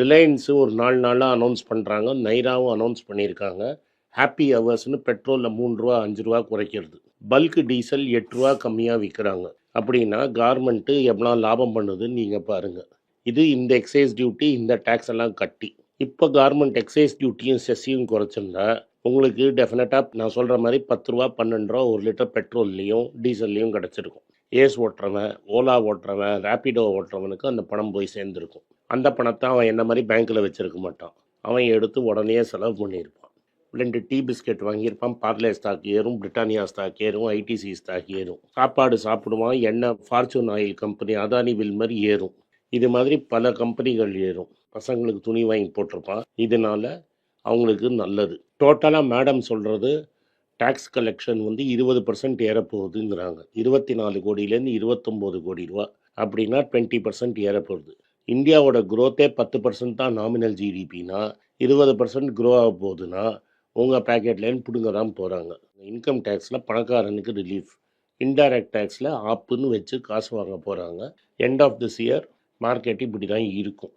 ரிலையன்ஸு ஒரு 4 நாளா அனௌன்ஸ் பண்றாங்க. நைராவும் அனௌன்ஸ் பண்ணியிருக்காங்க. ஹாப்பி ஹவர்ஸ்ன்னு பெட்ரோல்ல ரூ. 3 ரூ. 5 குறைக்கிறது. பல்க் டீசல் ரூ. 8 கம்மியா விக்கிறாங்க. அப்படின்னா கார்மெண்ட்டு எவ்வளோ லாபம் பண்ணுதுன்னு நீங்க பாருங்க. இது இந்த எக்சைஸ் டியூட்டி, இந்த டாக்ஸ் எல்லாம் கட்டி. இப்போ கார்மெண்ட் எக்சைஸ் டியூட்டியும் செஸ்ஸையும் குறைச்சிருந்தா உங்களுக்கு டெஃபினட்டா நான் சொல்ற மாரி ரூ. 10 ரூ. 12 1 லிட்டர் பெட்ரோல்லையும், டீசல்லையும் கிடைச்சிருக்கும். ஏஸ் ஓட்டுறவன், ஓலா ஓட்டுறவன், ரேப்பிடோ ஓட்டுறவனுக்கு அந்த பணம் போய் சேர்ந்துருக்கும். அந்த பணத்தை அவன் என்ன மாதிரி பேங்க்கில் வச்சிருக்க மாட்டான். அவன் எடுத்து உடனே செலவு பண்ணியிருப்பான். 2 டீ பிஸ்கெட் வாங்கியிருப்பான். பார்லே ஸ்டாக் ஏறும், பிரிட்டானியா ஸ்டாக் ஏறும், ஐடிசி ஸ்டாக் ஏறும். சாப்பாடு சாப்பிடுவான், எண்ணெய் fortune oil company, Adani will மாதிரி ஏறும். இது மாதிரி பல கம்பெனிகள் ஏறும். பசங்களுக்கு துணி வாங்கி போட்டிருப்பான். இதனால அவங்களுக்கு நல்லது. டோட்டலாக மேடம் சொல்கிறது டேக்ஸ் கலெக்ஷன் வந்து 20% ஏறப்போகுதுங்கிறாங்க. 24 கோடியிலேருந்து 29 கோடி ரூபா அப்படின்னா 20% ஏறப்போகுது. இந்தியாவோட குரோத்தே 10% தான் நாமினல் ஜிடிபினா 20% க்ரோ ஆக போகுதுன்னா உங்கள் பேக்கெட்லேருந்து பிடுங்க தான் போகிறாங்க. இன்கம் டேக்ஸில் பணக்காரனுக்கு ரிலீஃப், இன்டைரக்ட் டேக்ஸில் ஆப்புன்னு வச்சு காசு வாங்க போகிறாங்க. End of this year market இப்படி தான் இருக்கும்.